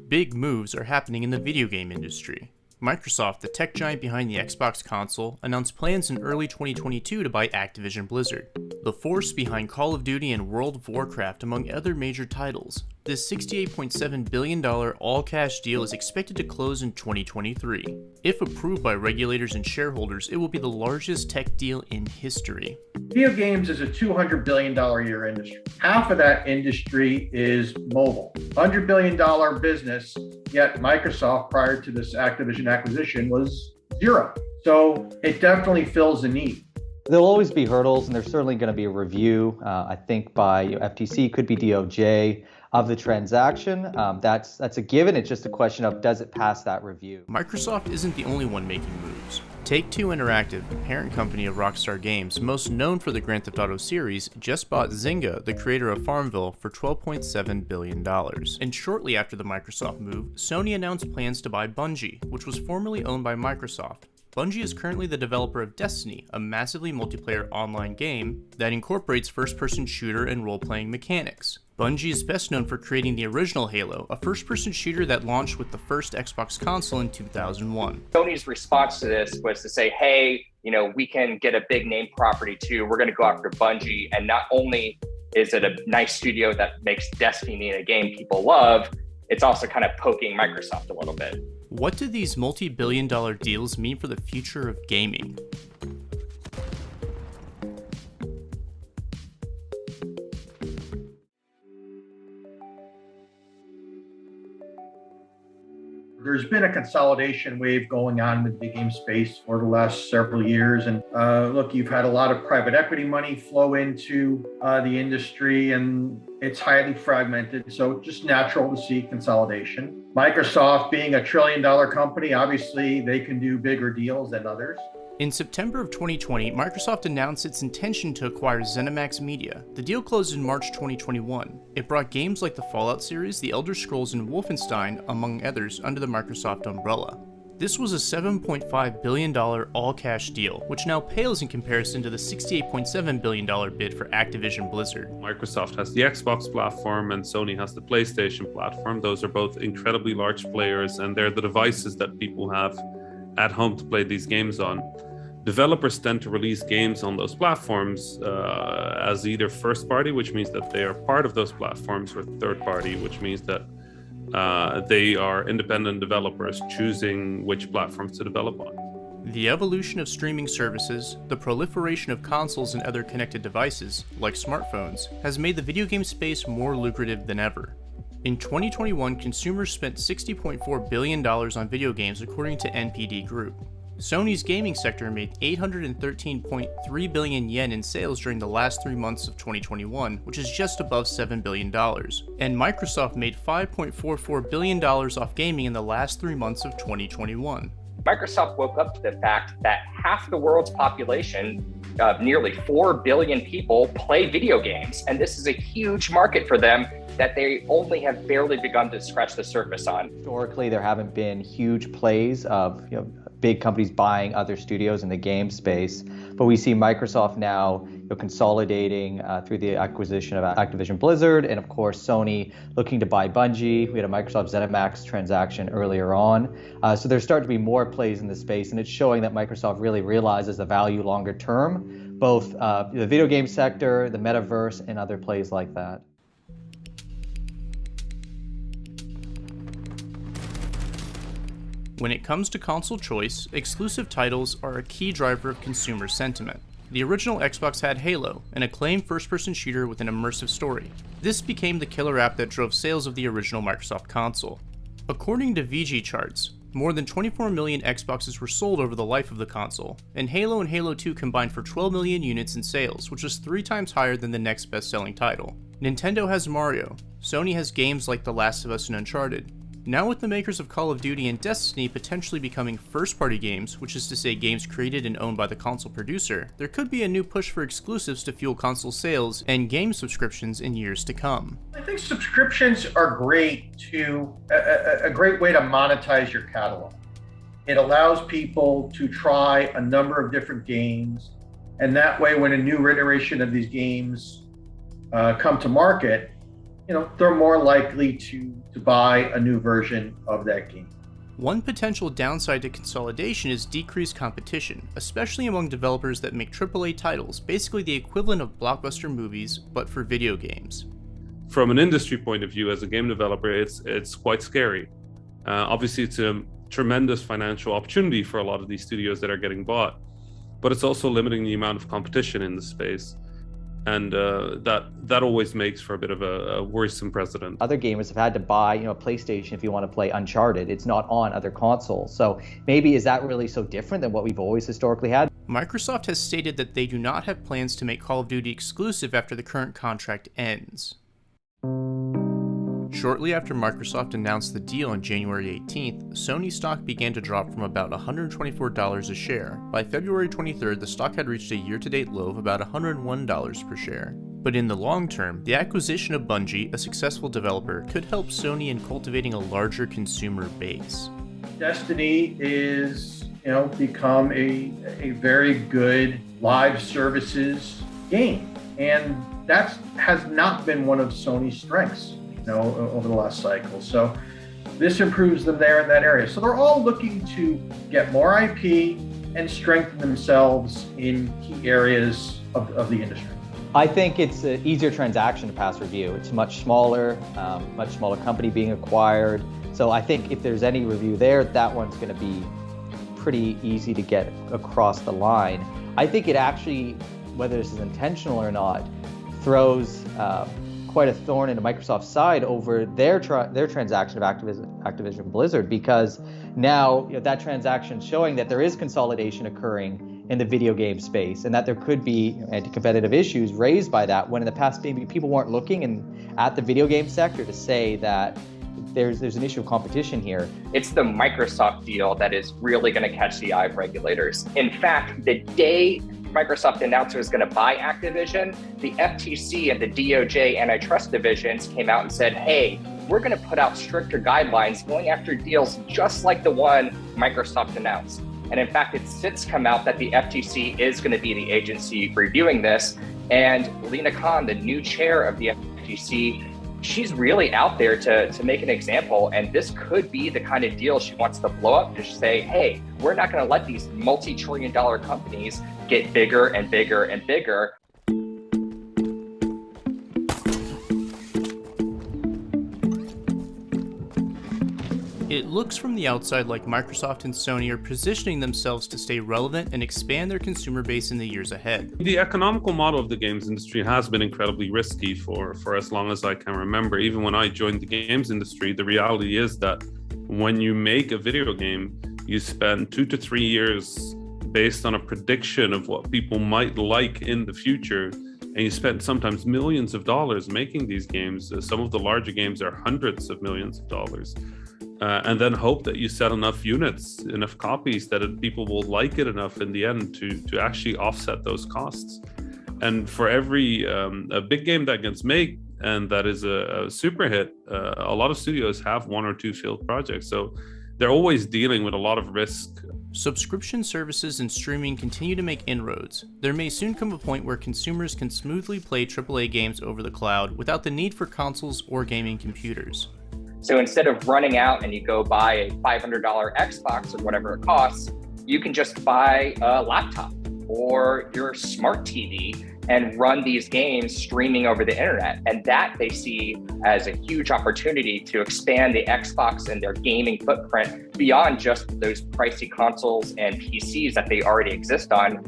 Big moves are happening in the video game industry. Microsoft, the tech giant behind the Xbox console, announced plans in early 2022 to buy Activision Blizzard, the force behind Call of Duty and World of Warcraft, among other major titles. This $68.7 billion all-cash deal is expected to close in 2023. If approved by regulators and shareholders, it will be the largest tech deal in history. Video games is a $200 billion a year industry. Half of that industry is mobile. $100 billion business, yet Microsoft, prior to this Activision acquisition, was zero. So it definitely fills the need. There'll always be hurdles, and there's certainly going to be a review, I think by FTC, could be DOJ, of the transaction. That's a given. It's just a question of, does it pass that review? Microsoft isn't the only one making moves. Take-Two Interactive, the parent company of Rockstar Games, most known for the Grand Theft Auto series, just bought Zynga, the creator of Farmville, for $12.7 billion. And shortly after the Microsoft move, Sony announced plans to buy Bungie, which was formerly owned by Microsoft. Bungie is currently the developer of Destiny, a massively multiplayer online game that incorporates first-person shooter and role-playing mechanics. Bungie is best known for creating the original Halo, a first-person shooter that launched with the first Xbox console in 2001. Sony's response to this was to say, hey, we can get a big name property too. We're going to go after Bungie. And not only is it a nice studio that makes Destiny a game people love, it's also kind of poking Microsoft a little bit. What do these multi-billion-dollar deals mean for the future of gaming? There's been a consolidation wave going on in the video game space for the last several years. And look, you've had a lot of private equity money flow into the industry, and it's highly fragmented. So just natural to see consolidation. Microsoft, being a $1 trillion company, obviously they can do bigger deals than others. In September of 2020, Microsoft announced its intention to acquire ZeniMax Media. The deal closed in March 2021. It brought games like the Fallout series, The Elder Scrolls, and Wolfenstein, among others, under the Microsoft umbrella. This was a $7.5 billion all-cash deal, which now pales in comparison to the $68.7 billion bid for Activision Blizzard. Microsoft has the Xbox platform and Sony has the PlayStation platform. Those are both incredibly large players, and they're the devices that people have at home to play these games on. Developers tend to release games on those platforms as either first party, which means that they are part of those platforms, or third party, which means that they are independent developers choosing which platforms to develop on. The evolution of streaming services, the proliferation of consoles and other connected devices, like smartphones, has made the video game space more lucrative than ever. In 2021, consumers spent $60.4 billion on video games according to NPD Group. Sony's gaming sector made 813.3 billion yen in sales during the last 3 months of 2021, which is just above $7 billion. And Microsoft made $5.44 billion off gaming in the last 3 months of 2021. Microsoft woke up to the fact that half the world's population, nearly 4 billion people, play video games. And this is a huge market for them that they only have barely begun to scratch the surface on. Historically, there haven't been huge plays of big companies buying other studios in the game space, but we see Microsoft now consolidating through the acquisition of Activision Blizzard, and of course Sony looking to buy Bungie. We had a Microsoft ZeniMax transaction earlier on. So there's starting to be more plays in the space, and it's showing that Microsoft really realizes the value longer term, both the video game sector, the metaverse, and other plays like that. When it comes to console choice, exclusive titles are a key driver of consumer sentiment. The original Xbox had Halo, an acclaimed first-person shooter with an immersive story. This became the killer app that drove sales of the original Microsoft console. According to VG charts, more than 24 million Xboxes were sold over the life of the console, and Halo 2 combined for 12 million units in sales, which was 3 times higher than the next best-selling title. Nintendo has Mario, Sony has games like The Last of Us and Uncharted. Now with the makers of Call of Duty and Destiny potentially becoming first-party games, which is to say games created and owned by the console producer, there could be a new push for exclusives to fuel console sales and game subscriptions in years to come. I think subscriptions are great a great way to monetize your catalog. It allows people to try a number of different games, and that way when a new iteration of these games come to market, they're more likely to buy a new version of that game. One potential downside to consolidation is decreased competition, especially among developers that make AAA titles, basically the equivalent of blockbuster movies, but for video games. From an industry point of view, as a game developer, it's quite scary. Obviously, it's a tremendous financial opportunity for a lot of these studios that are getting bought, but it's also limiting the amount of competition in the space. And that always makes for a bit of a worrisome precedent. Other gamers have had to buy, a PlayStation if you want to play Uncharted. It's not on other consoles. So maybe is that really so different than what we've always historically had? Microsoft has stated that they do not have plans to make Call of Duty exclusive after the current contract ends. Shortly after Microsoft announced the deal on January 18th, Sony stock began to drop from about $124 a share. By February 23rd, the stock had reached a year-to-date low of about $101 per share. But in the long term, the acquisition of Bungie, a successful developer, could help Sony in cultivating a larger consumer base. Destiny is, become a very good live services game, and that has not been one of Sony's strengths, over the last cycle. So this improves them there in that area. So they're all looking to get more IP and strengthen themselves in key areas of the industry. I think it's an easier transaction to pass review. It's much smaller company being acquired. So I think if there's any review there, that one's going to be pretty easy to get across the line. I think it actually, whether this is intentional or not, throws quite a thorn into Microsoft's side over their transaction of Activision Blizzard, because now that transaction is showing that there is consolidation occurring in the video game space and that there could be anti-competitive issues raised by that, when in the past maybe people weren't looking at the video game sector to say that there's an issue of competition here. It's the Microsoft deal that is really going to catch the eye of regulators. In fact, the day Microsoft announced it was going to buy Activision, the FTC and the DOJ antitrust divisions came out and said, hey, we're going to put out stricter guidelines going after deals just like the one Microsoft announced. And in fact, it's since come out that the FTC is going to be the agency reviewing this. And Lena Khan, the new chair of the FTC, she's really out there to make an example. And this could be the kind of deal she wants to blow up, to say, hey, we're not going to let these multi-trillion-dollar companies get bigger and bigger and bigger. It looks from the outside like Microsoft and Sony are positioning themselves to stay relevant and expand their consumer base in the years ahead. The economical model of the games industry has been incredibly risky for as long as I can remember. Even when I joined the games industry, the reality is that when you make a video game, you spend 2 to 3 years based on a prediction of what people might like in the future. And you spend sometimes millions of dollars making these games. Some of the larger games are hundreds of millions of dollars. And then hope that you sell enough units, enough copies, that people will like it enough in the end to actually offset those costs. And for every a big game that gets made and that is a super hit, a lot of studios have 1 or 2 failed projects. So they're always dealing with a lot of risk. Subscription services and streaming continue to make inroads. There may soon come a point where consumers can smoothly play AAA games over the cloud without the need for consoles or gaming computers. So instead of running out and you go buy a $500 Xbox or whatever it costs, you can just buy a laptop or your smart TV and run these games streaming over the internet. And that they see as a huge opportunity to expand the Xbox and their gaming footprint beyond just those pricey consoles and PCs that they already exist on.